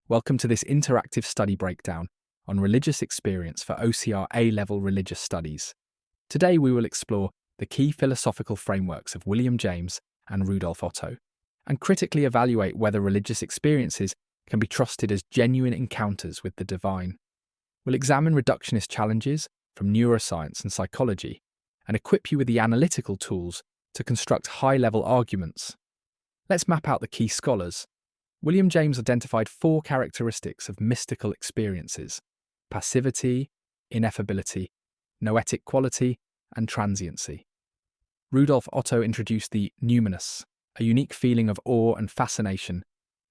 Welcome to this interactive study breakdown on religious experience for OCR A-Level Religious Studies. Today we will explore the key philosophical frameworks of William James and Rudolf Otto, and critically evaluate whether religious experiences can be trusted as genuine encounters with the divine. We'll examine reductionist challenges from neuroscience and psychology, and equip you with the analytical tools to construct high-level arguments. Let's map out the key scholars. William James identified 4 characteristics of mystical experiences: passivity, ineffability, noetic quality, and transiency. Rudolf Otto introduced the numinous, a unique feeling of awe and fascination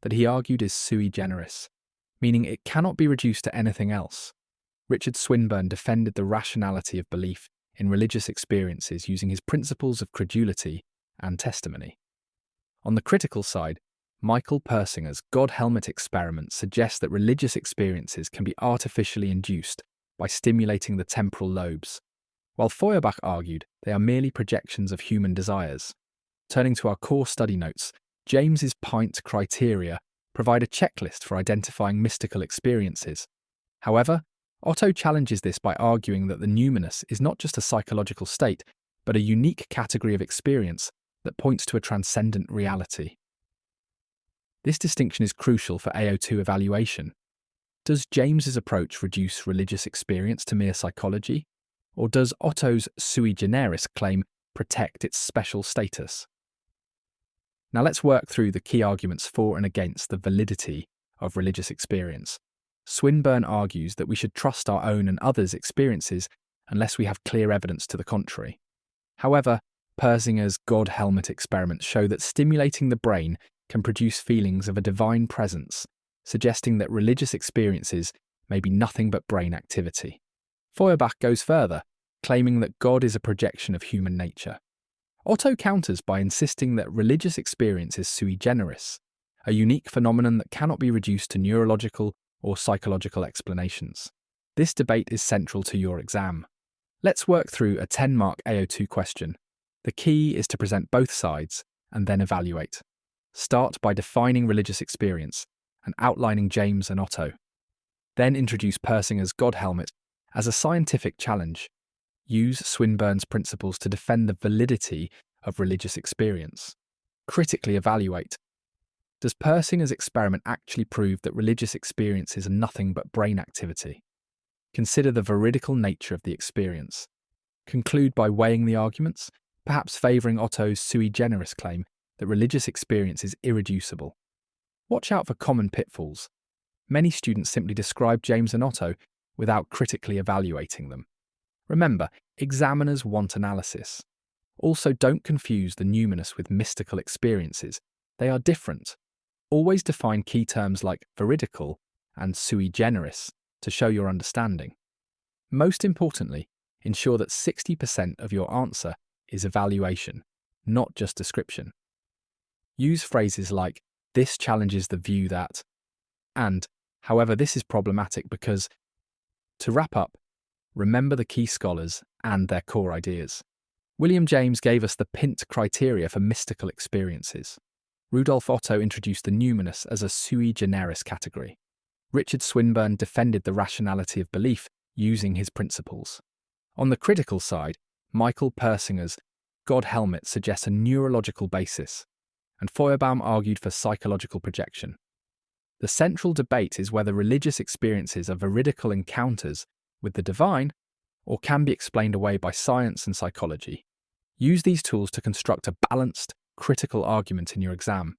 that he argued is sui generis, meaning it cannot be reduced to anything else. Richard Swinburne defended the rationality of belief in religious experiences using his principles of credulity and testimony. On the critical side, Michael Persinger's God helmet experiment suggests that religious experiences can be artificially induced by stimulating the temporal lobes, while Feuerbach argued they are merely projections of human desires. Turning to our core study notes, James's pint criteria provide a checklist for identifying mystical experiences. However, Otto challenges this by arguing that the numinous is not just a psychological state, but a unique category of experience that points to a transcendent reality. This distinction is crucial for AO2 evaluation. Does James's approach reduce religious experience to mere psychology, or does Otto's sui generis claim protect its special status? Now let's work through the key arguments for and against the validity of religious experience. Swinburne argues that we should trust our own and others' experiences unless we have clear evidence to the contrary. However, Persinger's God helmet experiments show that stimulating the brain can produce feelings of a divine presence, suggesting that religious experiences may be nothing but brain activity. Feuerbach goes further, claiming that God is a projection of human nature. Otto counters by insisting that religious experience is sui generis, a unique phenomenon that cannot be reduced to neurological or psychological explanations. This debate is central to your exam. Let's work through a 10-mark AO2 question. The key is to present both sides and then evaluate. Start by defining religious experience and outlining James and Otto. Then introduce Persinger's God helmet as a scientific challenge. Use Swinburne's principles to defend the validity of religious experience. Critically evaluate. Does Persinger's experiment actually prove that religious experiences are nothing but brain activity? Consider the veridical nature of the experience. Conclude by weighing the arguments, perhaps favouring Otto's sui generis claim that religious experience is irreducible. Watch out for common pitfalls. Many students simply describe James and Otto without critically evaluating them. Remember, examiners want analysis. Also, don't confuse the numinous with mystical experiences. They are different. Always define key terms like veridical and sui generis to show your understanding. Most importantly, ensure that 60% of your answer is evaluation, not just description. Use phrases like, "This challenges the view that," and, "However, this is problematic because." To wrap up, remember the key scholars and their core ideas. William James gave us the pint criteria for mystical experiences. Rudolf Otto introduced the numinous as a sui generis category. Richard Swinburne defended the rationality of belief using his principles. On the critical side, Michael Persinger's God helmet suggests a neurological basis, and Feuerbach argued for psychological projection. The central debate is whether religious experiences are veridical encounters with the divine or can be explained away by science and psychology. Use these tools to construct a balanced, critical argument in your exam.